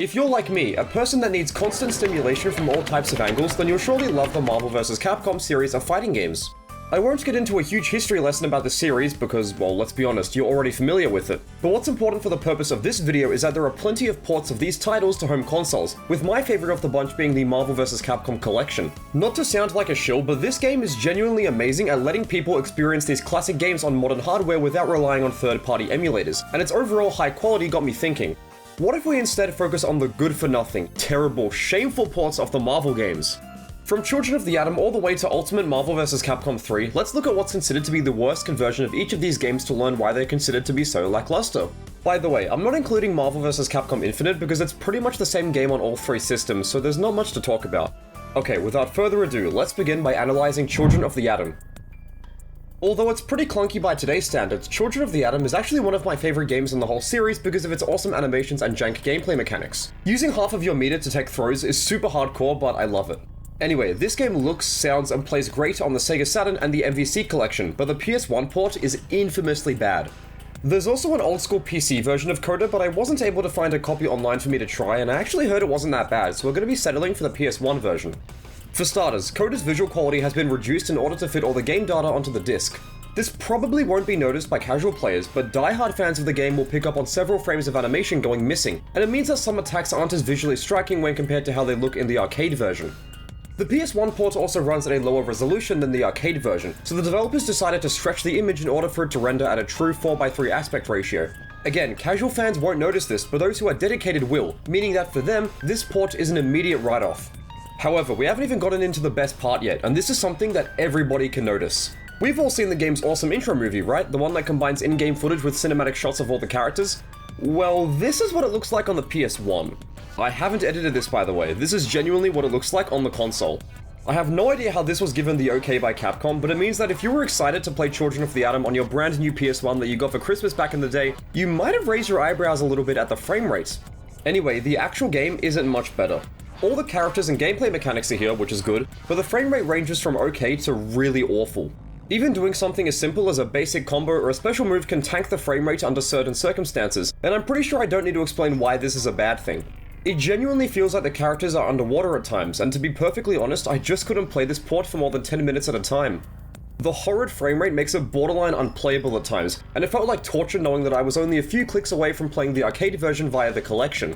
If you're like me, a person that needs constant stimulation from all types of angles, then you'll surely love the Marvel vs. Capcom series of fighting games. I won't get into a huge history lesson about the series because, well, let's be honest, you're already familiar with it. But what's important for the purpose of this video is that there are plenty of ports of these titles to home consoles, with my favorite of the bunch being the Marvel vs. Capcom collection. Not to sound like a shill, but this game is genuinely amazing at letting people experience these classic games on modern hardware without relying on third-party emulators, and its overall high quality got me thinking. What if we instead focus on the good-for-nothing, terrible, shameful ports of the Marvel games? From Children of the Atom all the way to Ultimate Marvel vs. Capcom 3, let's look at what's considered to be the worst conversion of each of these games to learn why they're considered to be so lackluster. By the way, I'm not including Marvel vs. Capcom Infinite because it's pretty much the same game on all three systems, so there's not much to talk about. Okay, without further ado, let's begin by analyzing Children of the Atom. Although it's pretty clunky by today's standards, Children of the Atom is actually one of my favorite games in the whole series because of its awesome animations and jank gameplay mechanics. Using half of your meter to take throws is super hardcore, but I love it. Anyway, this game looks, sounds, and plays great on the Sega Saturn and the MVC collection, but the PS1 port is infamously bad. There's also an old school PC version of Coda, but I wasn't able to find a copy online for me to try, and I actually heard it wasn't that bad, so we're going to be settling for the PS1 version. For starters, Coda's visual quality has been reduced in order to fit all the game data onto the disc. This probably won't be noticed by casual players, but die-hard fans of the game will pick up on several frames of animation going missing, and it means that some attacks aren't as visually striking when compared to how they look in the arcade version. The PS1 port also runs at a lower resolution than the arcade version, so the developers decided to stretch the image in order for it to render at a true 4:3 aspect ratio. Again, casual fans won't notice this, but those who are dedicated will, meaning that for them, this port is an immediate write-off. However, we haven't even gotten into the best part yet, and this is something that everybody can notice. We've all seen the game's awesome intro movie, right? The one that combines in-game footage with cinematic shots of all the characters? Well, this is what it looks like on the PS1. I haven't edited this, by the way. This is genuinely what it looks like on the console. I have no idea how this was given the okay by Capcom, but it means that if you were excited to play Children of the Atom on your brand new PS1 that you got for Christmas back in the day, you might have raised your eyebrows a little bit at the frame rate. Anyway, the actual game isn't much better. All the characters and gameplay mechanics are here, which is good, but the frame rate ranges from okay to really awful. Even doing something as simple as a basic combo or a special move can tank the frame rate under certain circumstances, and I'm pretty sure I don't need to explain why this is a bad thing. It genuinely feels like the characters are underwater at times, and to be perfectly honest, I just couldn't play this port for more than 10 minutes at a time. The horrid frame rate makes it borderline unplayable at times, and it felt like torture knowing that I was only a few clicks away from playing the arcade version via the collection.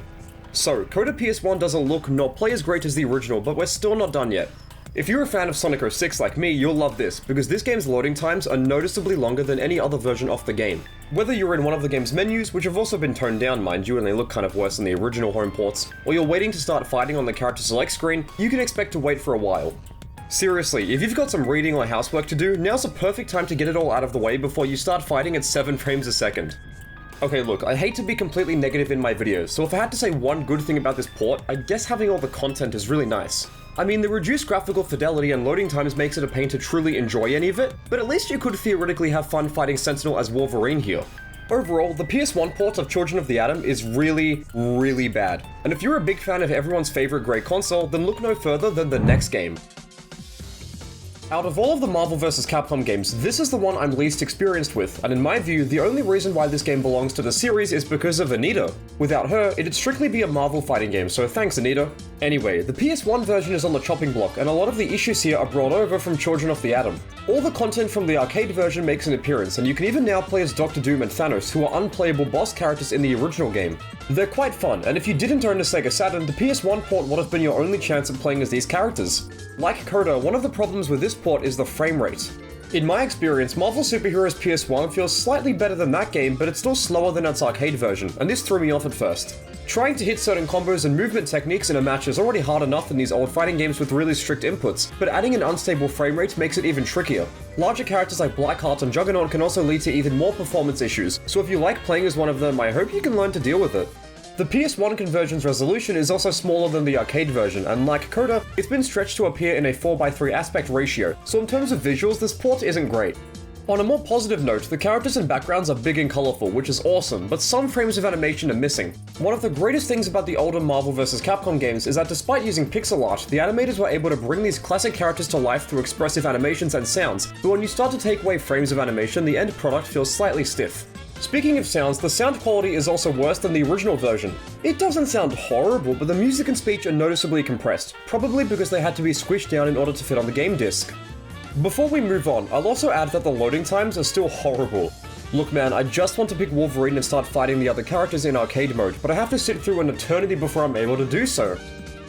So, Coda PS1 doesn't look nor play as great as the original, but we're still not done yet. If you're a fan of Sonic 06 like me, you'll love this, because this game's loading times are noticeably longer than any other version of the game. Whether you're in one of the game's menus, which have also been toned down mind you and they look kind of worse than the original home ports, or you're waiting to start fighting on the character select screen, you can expect to wait for a while. Seriously, if you've got some reading or housework to do, now's the perfect time to get it all out of the way before you start fighting at 7 frames a second. Okay, look, I hate to be completely negative in my videos, so if I had to say one good thing about this port, I guess having all the content is really nice. I mean, the reduced graphical fidelity and loading times makes it a pain to truly enjoy any of it, but at least you could theoretically have fun fighting Sentinel as Wolverine here. Overall, the PS1 port of Children of the Atom is really, really bad. And if you're a big fan of everyone's favorite great console, then look no further than the next game. Out of all of the Marvel vs. Capcom games, this is the one I'm least experienced with, and in my view, the only reason why this game belongs to the series is because of Anita. Without her, it'd strictly be a Marvel fighting game, so thanks Anita. Anyway, the PS1 version is on the chopping block, and a lot of the issues here are brought over from Children of the Atom. All the content from the arcade version makes an appearance, and you can even now play as Dr. Doom and Thanos, who are unplayable boss characters in the original game. They're quite fun, and if you didn't own a Sega Saturn, the PS1 port would have been your only chance at playing as these characters. Like Coda, one of the problems with this port is the frame rate. In my experience, Marvel Super Heroes PS1 feels slightly better than that game, but it's still slower than its arcade version, and this threw me off at first. Trying to hit certain combos and movement techniques in a match is already hard enough in these old fighting games with really strict inputs, but adding an unstable frame rate makes it even trickier. Larger characters like Blackheart and Juggernaut can also lead to even more performance issues, so if you like playing as one of them, I hope you can learn to deal with it. The PS1 conversion's resolution is also smaller than the arcade version, and like Coda, it's been stretched to appear in a 4:3 aspect ratio, so in terms of visuals, this port isn't great. On a more positive note, the characters and backgrounds are big and colorful, which is awesome, but some frames of animation are missing. One of the greatest things about the older Marvel vs. Capcom games is that despite using pixel art, the animators were able to bring these classic characters to life through expressive animations and sounds, but when you start to take away frames of animation, the end product feels slightly stiff. Speaking of sounds, the sound quality is also worse than the original version. It doesn't sound horrible, but the music and speech are noticeably compressed, probably because they had to be squished down in order to fit on the game disc. Before we move on, I'll also add that the loading times are still horrible. Look man, I just want to pick Wolverine and start fighting the other characters in arcade mode, but I have to sit through an eternity before I'm able to do so.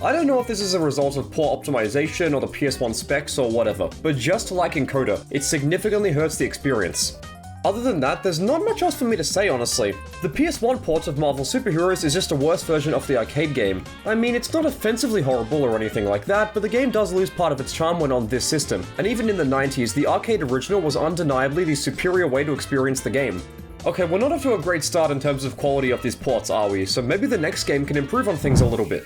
I don't know if this is a result of poor optimization or the PS1 specs or whatever, but just like in Coda, it significantly hurts the experience. Other than that, there's not much else for me to say honestly. The PS1 port of Marvel Superheroes is just a worse version of the arcade game. I mean, it's not offensively horrible or anything like that, but the game does lose part of its charm when on this system. And even in the 90s, the arcade original was undeniably the superior way to experience the game. Okay, we're not off to a great start in terms of quality of these ports, are we? So maybe the next game can improve on things a little bit.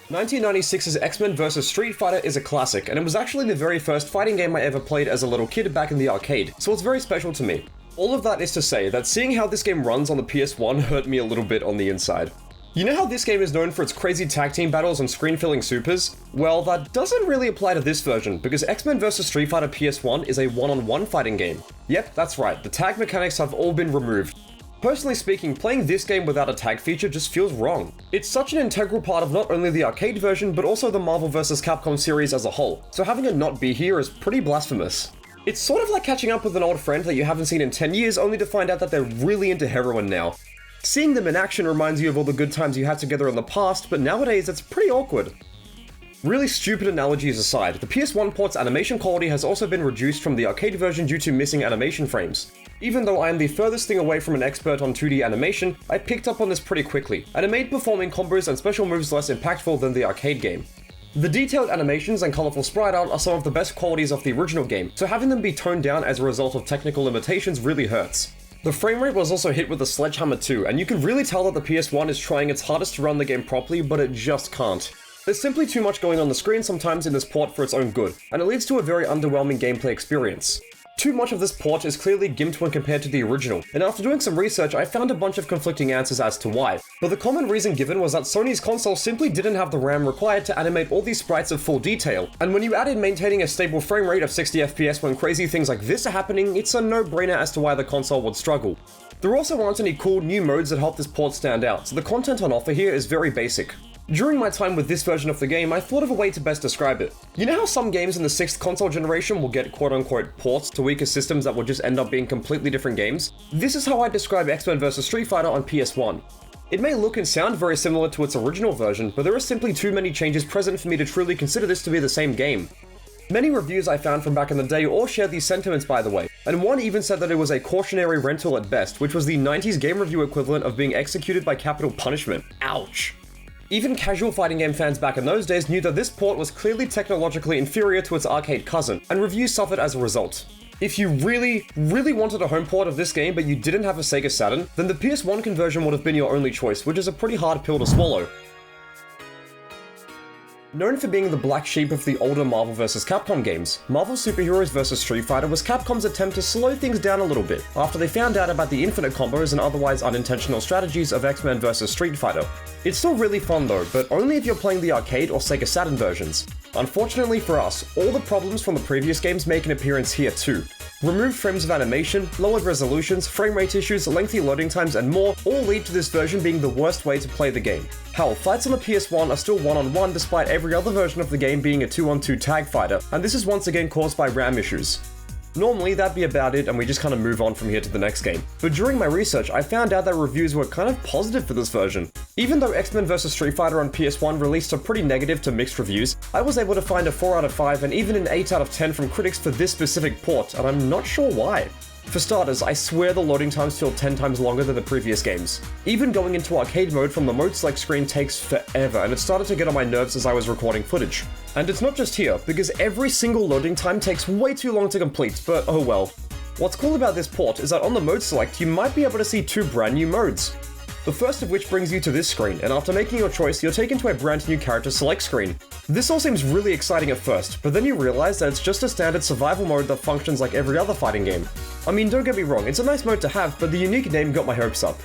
1996's X-Men vs Street Fighter is a classic, and it was actually the very first fighting game I ever played as a little kid back in the arcade, so it's very special to me. All of that is to say that seeing how this game runs on the PS1 hurt me a little bit on the inside. You know how this game is known for its crazy tag team battles and screen-filling supers? Well, that doesn't really apply to this version, because X-Men vs Street Fighter PS1 is a one-on-one fighting game. Yep, that's right, the tag mechanics have all been removed. Personally speaking, playing this game without a tag feature just feels wrong. It's such an integral part of not only the arcade version, but also the Marvel vs. Capcom series as a whole, so having it not be here is pretty blasphemous. It's sort of like catching up with an old friend that you haven't seen in 10 years only to find out that they're really into heroin now. Seeing them in action reminds you of all the good times you had together in the past, but nowadays it's pretty awkward. Really stupid analogies aside, the PS1 port's animation quality has also been reduced from the arcade version due to missing animation frames. Even though I am the furthest thing away from an expert on 2D animation, I picked up on this pretty quickly, and it made performing combos and special moves less impactful than the arcade game. The detailed animations and colorful sprite art are some of the best qualities of the original game, so having them be toned down as a result of technical limitations really hurts. The frame rate was also hit with a sledgehammer too, and you can really tell that the PS1 is trying its hardest to run the game properly, but it just can't. There's simply too much going on the screen sometimes in this port for its own good, and it leads to a very underwhelming gameplay experience. Too much of this port is clearly gimped when compared to the original, and after doing some research I found a bunch of conflicting answers as to why. But the common reason given was that Sony's console simply didn't have the RAM required to animate all these sprites of full detail, and when you add in maintaining a stable frame rate of 60 FPS when crazy things like this are happening, it's a no-brainer as to why the console would struggle. There also aren't any cool new modes that help this port stand out, so the content on offer here is very basic. During my time with this version of the game, I thought of a way to best describe it. You know how some games in the 6th console generation will get quote-unquote ports to weaker systems that will just end up being completely different games? This is how I describe X-Men vs Street Fighter on PS1. It may look and sound very similar to its original version, but there are simply too many changes present for me to truly consider this to be the same game. Many reviews I found from back in the day all shared these sentiments by the way, and one even said that it was a cautionary rental at best, which was the 90s game review equivalent of being executed by capital punishment. Ouch. Even casual fighting game fans back in those days knew that this port was clearly technologically inferior to its arcade cousin, and reviews suffered as a result. If you really wanted a home port of this game but you didn't have a Sega Saturn, then the PS1 conversion would have been your only choice, which is a pretty hard pill to swallow. Known for being the black sheep of the older Marvel vs. Capcom games, Marvel Superheroes vs. Street Fighter was Capcom's attempt to slow things down a little bit, after they found out about the infinite combos and otherwise unintentional strategies of X-Men vs. Street Fighter. It's still really fun though, but only if you're playing the arcade or Sega Saturn versions. Unfortunately for us, all the problems from the previous games make an appearance here too. Removed frames of animation, lowered resolutions, frame rate issues, lengthy loading times, and more all lead to this version being the worst way to play the game. Hell, fights on the PS1 are still one-on-one despite every other version of the game being a 2-on-2 tag fighter, and this is once again caused by RAM issues. Normally that'd be about it and we just kind of move on from here to the next game, but during my research I found out that reviews were kind of positive for this version. Even though X-Men vs Street Fighter on PS1 released a pretty negative to mixed reviews, I was able to find a 4 out of 5 and even an 8 out of 10 from critics for this specific port, and I'm not sure why. For starters, I swear the loading times feel 10 times longer than the previous games. Even going into arcade mode from the mode select screen takes forever, and it started to get on my nerves as I was recording footage. And it's not just here, because every single loading time takes way too long to complete, but oh well. What's cool about this port is that on the mode select, you might be able to see 2 brand new modes. The first of which brings you to this screen, and after making your choice, you're taken to a brand new character select screen. This all seems really exciting at first, but then you realize that it's just a standard survival mode that functions like every other fighting game. I mean, don't get me wrong, it's a nice mode to have, but the unique name got my hopes up.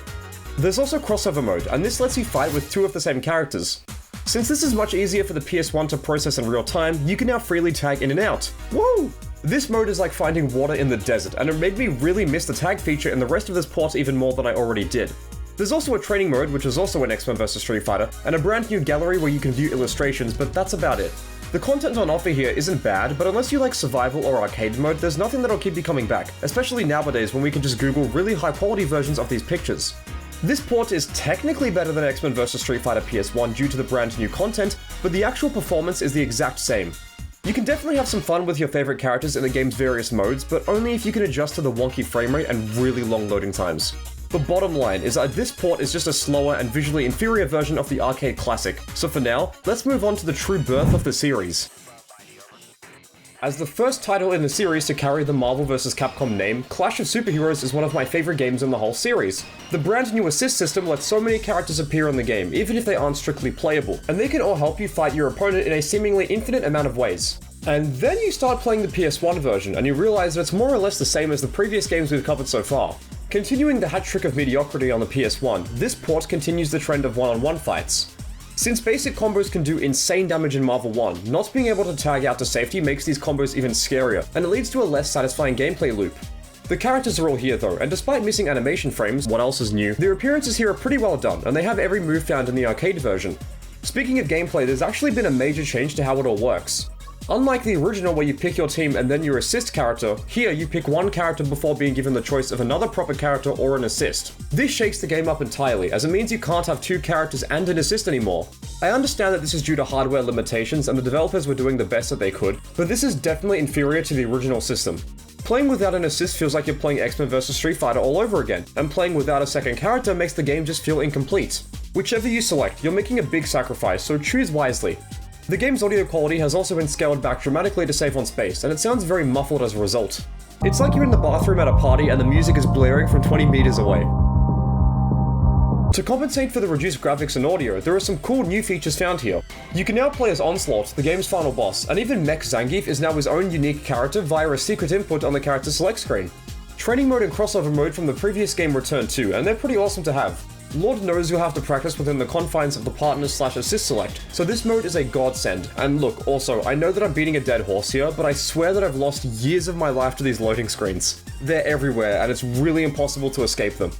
There's also crossover mode, and this lets you fight with 2 of the same characters. Since this is much easier for the PS1 to process in real time, you can now freely tag in and out. Woo! This mode is like finding water in the desert, and it made me really miss the tag feature in the rest of this port even more than I already did. There's also a training mode, which is also an X-Men vs Street Fighter, and a brand new gallery where you can view illustrations, but that's about it. The content on offer here isn't bad, but unless you like survival or arcade mode, there's nothing that'll keep you coming back, especially nowadays when we can just Google really high quality versions of these pictures. This port is technically better than X-Men vs Street Fighter PS1 due to the brand new content, but the actual performance is the exact same. You can definitely have some fun with your favorite characters in the game's various modes, but only if you can adjust to the wonky frame rate and really long loading times. The bottom line is that this port is just a slower and visually inferior version of the arcade classic, so for now, let's move on to the true birth of the series. As the first title in the series to carry the Marvel vs. Capcom name, Clash of Superheroes is one of my favorite games in the whole series. The brand new assist system lets so many characters appear in the game, even if they aren't strictly playable, and they can all help you fight your opponent in a seemingly infinite amount of ways. And then you start playing the PS1 version, and you realize that it's more or less the same as the previous games we've covered so far. Continuing the hat trick of mediocrity on the PS1, this port continues the trend of one-on-one fights. Since basic combos can do insane damage in Marvel 1, not being able to tag out to safety makes these combos even scarier, and it leads to a less satisfying gameplay loop. The characters are all here though, and despite missing animation frames, what else is new, their appearances here are pretty well done, and they have every move found in the arcade version. Speaking of gameplay, there's actually been a major change to how it all works. Unlike the original where you pick your team and then your assist character, here you pick one character before being given the choice of another proper character or an assist. This shakes the game up entirely, as it means you can't have two characters and an assist anymore. I understand that this is due to hardware limitations and the developers were doing the best that they could, but this is definitely inferior to the original system. Playing without an assist feels like you're playing X-Men vs Street Fighter all over again, and playing without a second character makes the game just feel incomplete. Whichever you select, you're making a big sacrifice, so choose wisely. The game's audio quality has also been scaled back dramatically to save on space, and it sounds very muffled as a result. It's like you're in the bathroom at a party and the music is blaring from 20 meters away. To compensate for the reduced graphics and audio, there are some cool new features found here. You can now play as Onslaught, the game's final boss, and even Mech Zangief is now his own unique character via a secret input on the character select screen. Training mode and crossover mode from the previous game return too, and they're pretty awesome to have. Lord knows you'll have to practice within the confines of the partner/assist select, so this mode is a godsend. And look, also, I know that I'm beating a dead horse here, but I swear that I've lost years of my life to these loading screens. They're everywhere, and it's really impossible to escape them.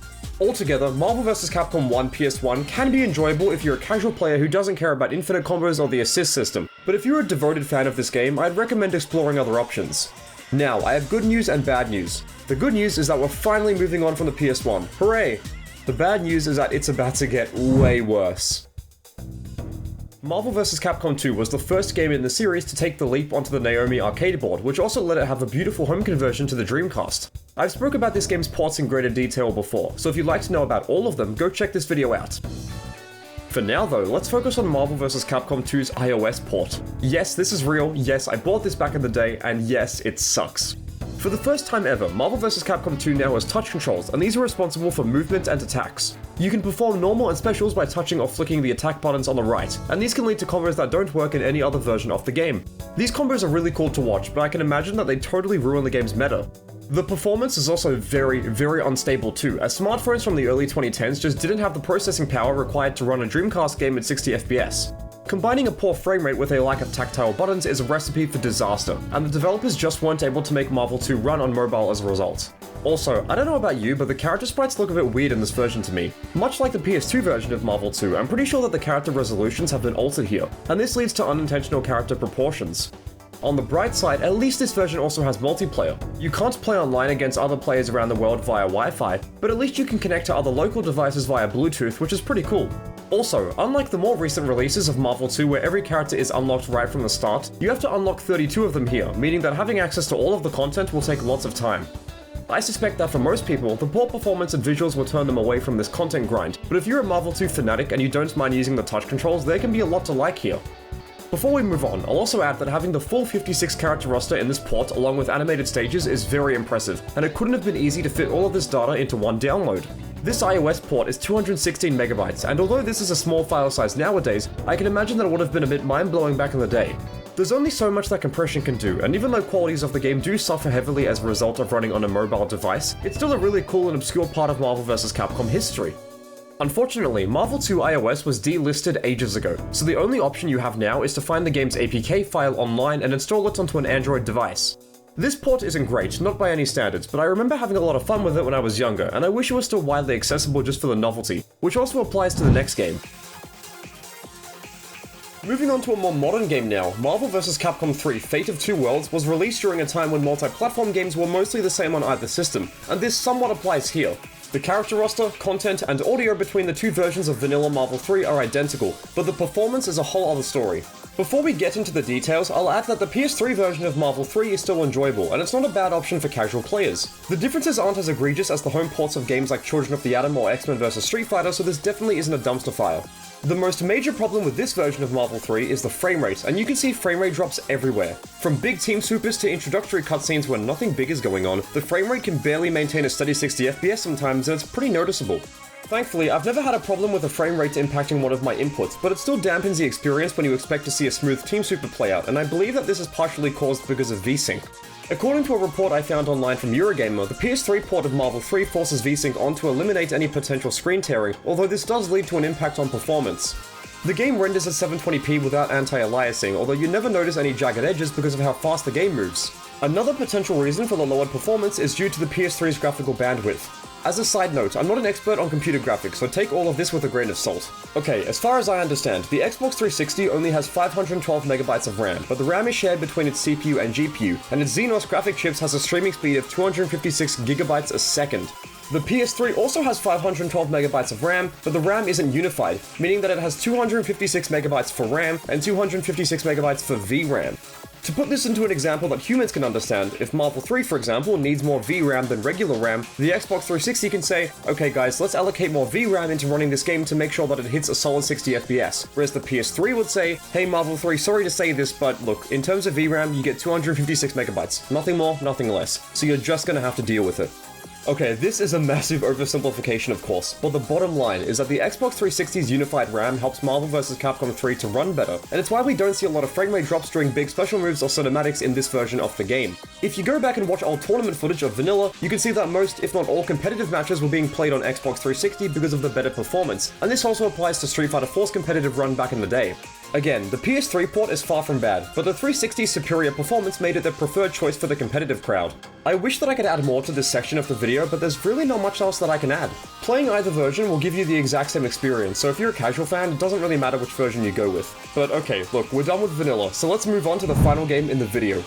Altogether, Marvel vs. Capcom 1 PS1 can be enjoyable if you're a casual player who doesn't care about infinite combos or the assist system, but if you're a devoted fan of this game, I'd recommend exploring other options. Now, I have good news and bad news. The good news is that we're finally moving on from the PS1. Hooray! The bad news is that it's about to get way worse. Marvel vs. Capcom 2 was the first game in the series to take the leap onto the Naomi arcade board, which also let it have a beautiful home conversion to the Dreamcast. I've spoke about this game's ports in greater detail before, so if you'd like to know about all of them, go check this video out. For now though, let's focus on Marvel vs. Capcom 2's iOS port. Yes, this is real, yes, I bought this back in the day, and yes, it sucks. For the first time ever, Marvel vs. Capcom 2 now has touch controls, and these are responsible for movement and attacks. You can perform normal and specials by touching or flicking the attack buttons on the right, and these can lead to combos that don't work in any other version of the game. These combos are really cool to watch, but I can imagine that they totally ruin the game's meta. The performance is also very, very unstable too, as smartphones from the early 2010s just didn't have the processing power required to run a Dreamcast game at 60 FPS. Combining a poor frame rate with a lack of tactile buttons is a recipe for disaster, and the developers just weren't able to make Marvel 2 run on mobile as a result. Also, I don't know about you, but the character sprites look a bit weird in this version to me. Much like the PS2 version of Marvel 2, I'm pretty sure that the character resolutions have been altered here, and this leads to unintentional character proportions. On the bright side, at least this version also has multiplayer. You can't play online against other players around the world via Wi-Fi, but at least you can connect to other local devices via Bluetooth, which is pretty cool. Also, unlike the more recent releases of Marvel 2 where every character is unlocked right from the start, you have to unlock 32 of them here, meaning that having access to all of the content will take lots of time. I suspect that for most people, the poor performance and visuals will turn them away from this content grind, but if you're a Marvel 2 fanatic and you don't mind using the touch controls, there can be a lot to like here. Before we move on, I'll also add that having the full 56 character roster in this port along with animated stages is very impressive, and it couldn't have been easy to fit all of this data into one download. This iOS port is 216 megabytes, and although this is a small file size nowadays, I can imagine that it would have been a bit mind-blowing back in the day. There's only so much that compression can do, and even though qualities of the game do suffer heavily as a result of running on a mobile device, it's still a really cool and obscure part of Marvel vs. Capcom history. Unfortunately, Marvel 2 iOS was delisted ages ago, so the only option you have now is to find the game's APK file online and install it onto an Android device. This port isn't great, not by any standards, but I remember having a lot of fun with it when I was younger, and I wish it was still widely accessible just for the novelty, which also applies to the next game. Moving on to a more modern game now, Marvel vs. Capcom 3 Fate of Two Worlds was released during a time when multi-platform games were mostly the same on either system, and this somewhat applies here. The character roster, content, and audio between the two versions of vanilla Marvel 3 are identical, but the performance is a whole other story. Before we get into the details, I'll add that the PS3 version of Marvel 3 is still enjoyable, and it's not a bad option for casual players. The differences aren't as egregious as the home ports of games like Children of the Atom or X-Men vs. Street Fighter, so this definitely isn't a dumpster fire. The most major problem with this version of Marvel 3 is the frame rate, and you can see frame rate drops everywhere. From big team supers to introductory cutscenes where nothing big is going on, the frame rate can barely maintain a steady 60 FPS sometimes, and it's pretty noticeable. Thankfully, I've never had a problem with the frame rate impacting one of my inputs, but it still dampens the experience when you expect to see a smooth team super playout, and I believe that this is partially caused because of VSync. According to a report I found online from Eurogamer, the PS3 port of Marvel 3 forces VSync on to eliminate any potential screen tearing, although this does lead to an impact on performance. The game renders at 720p without anti-aliasing, although you never notice any jagged edges because of how fast the game moves. Another potential reason for the lowered performance is due to the PS3's graphical bandwidth. As a side note, I'm not an expert on computer graphics, so take all of this with a grain of salt. Okay, as far as I understand, the Xbox 360 only has 512MB of RAM, but the RAM is shared between its CPU and GPU, and its Xenos graphic chips has a streaming speed of 256GB a second. The PS3 also has 512MB of RAM, but the RAM isn't unified, meaning that it has 256MB for RAM and 256MB for VRAM. To put this into an example that humans can understand, if Marvel 3, for example, needs more VRAM than regular RAM, the Xbox 360 can say, okay guys, let's allocate more VRAM into running this game to make sure that it hits a solid 60 FPS. Whereas the PS3 would say, hey Marvel 3, sorry to say this, but look, in terms of VRAM, you get 256MB. Nothing more, nothing less. So you're just gonna have to deal with it. Okay, this is a massive oversimplification of course, but the bottom line is that the Xbox 360's unified RAM helps Marvel vs. Capcom 3 to run better, and it's why we don't see a lot of frame rate drops during big special moves or cinematics in this version of the game. If you go back and watch old tournament footage of vanilla, you can see that most, if not all, competitive matches were being played on Xbox 360 because of the better performance, and this also applies to Street Fighter 4's competitive run back in the day. Again, the PS3 port is far from bad, but the 360's superior performance made it the preferred choice for the competitive crowd. I wish that I could add more to this section of the video, but there's really not much else that I can add. Playing either version will give you the exact same experience, so if you're a casual fan, it doesn't really matter which version you go with. But okay, look, we're done with vanilla, so let's move on to the final game in the video.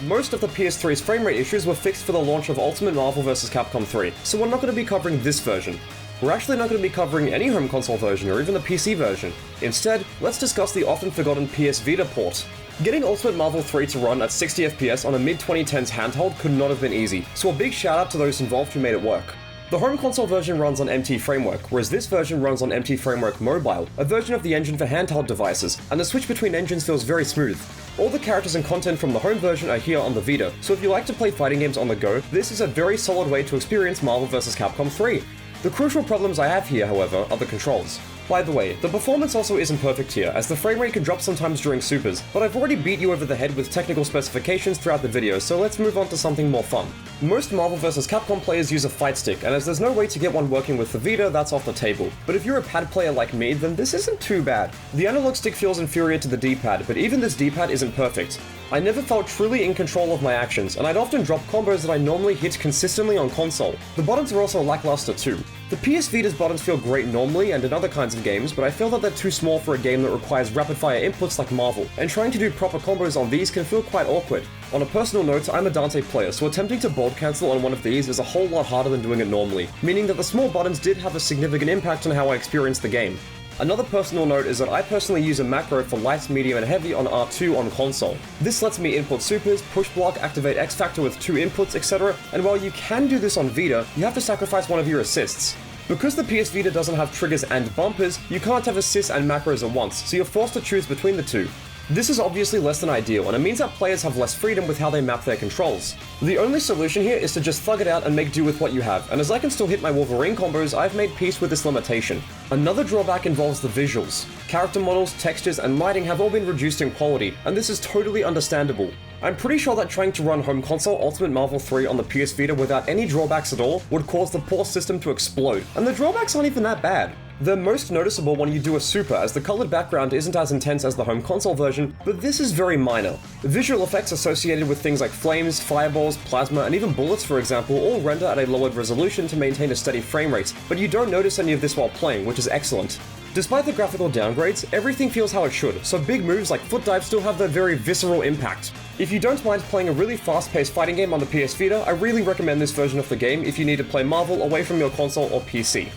Most of the PS3's frame rate issues were fixed for the launch of Ultimate Marvel vs. Capcom 3, so we're not going to be covering this version. We're actually not going to be covering any home console version or even the PC version. Instead, let's discuss the often forgotten PS Vita port. Getting Ultimate Marvel 3 to run at 60 FPS on a mid-2010s handheld could not have been easy, so a big shout out to those involved who made it work. The home console version runs on MT Framework, whereas this version runs on MT Framework Mobile, a version of the engine for handheld devices, and the switch between engines feels very smooth. All the characters and content from the home version are here on the Vita, so if you like to play fighting games on the go, this is a very solid way to experience Marvel vs. Capcom 3. The crucial problems I have here, however, are the controls. By the way, the performance also isn't perfect here, as the frame rate can drop sometimes during supers, but I've already beat you over the head with technical specifications throughout the video, so let's move on to something more fun. Most Marvel vs. Capcom players use a fight stick, and as there's no way to get one working with the Vita, that's off the table. But if you're a pad player like me, then this isn't too bad. The analog stick feels inferior to the D-pad, but even this D-pad isn't perfect. I never felt truly in control of my actions, and I'd often drop combos that I normally hit consistently on console. The buttons are also lackluster too. The PS Vita's buttons feel great normally and in other kinds of games, but I feel that they're too small for a game that requires rapid-fire inputs like Marvel, and trying to do proper combos on these can feel quite awkward. On a personal note, I'm a Dante player, so attempting to board cancel on one of these is a whole lot harder than doing it normally, meaning that the small buttons did have a significant impact on how I experienced the game. Another personal note is that I personally use a macro for light, medium, and heavy on R2 on console. This lets me input supers, push block, activate X Factor with 2 inputs, etc., and while you can do this on Vita, you have to sacrifice one of your assists. Because the PS Vita doesn't have triggers and bumpers, you can't have assists and macros at once, so you're forced to choose between the two. This is obviously less than ideal, and it means that players have less freedom with how they map their controls. The only solution here is to just thug it out and make do with what you have, and as I can still hit my Wolverine combos, I've made peace with this limitation. Another drawback involves the visuals. Character models, textures, and lighting have all been reduced in quality, and this is totally understandable. I'm pretty sure that trying to run home console Ultimate Marvel 3 on the PS Vita without any drawbacks at all would cause the poor system to explode, and the drawbacks aren't even that bad. They're most noticeable when you do a super, as the colored background isn't as intense as the home console version, but this is very minor. Visual effects associated with things like flames, fireballs, plasma, and even bullets, for example, all render at a lowered resolution to maintain a steady frame rate, but you don't notice any of this while playing, which is excellent. Despite the graphical downgrades, everything feels how it should, so big moves like foot dive still have their very visceral impact. If you don't mind playing a really fast-paced fighting game on the PS Vita, I really recommend this version of the game if you need to play Marvel away from your console or PC.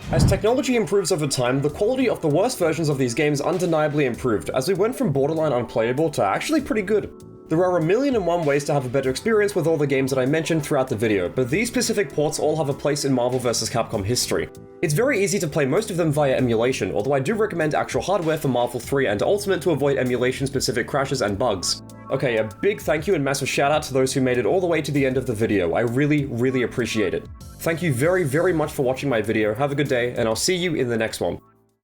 As technology improves over time, the quality of the worst versions of these games undeniably improved, as we went from borderline unplayable to actually pretty good. There are 1,000,001 ways to have a better experience with all the games that I mentioned throughout the video, but these specific ports all have a place in Marvel vs. Capcom history. It's very easy to play most of them via emulation, although I do recommend actual hardware for Marvel 3 and Ultimate to avoid emulation-specific crashes and bugs. Okay, a big thank you and massive shout out to those who made it all the way to the end of the video. I really appreciate it. Thank you very much for watching my video, have a good day, and I'll see you in the next one.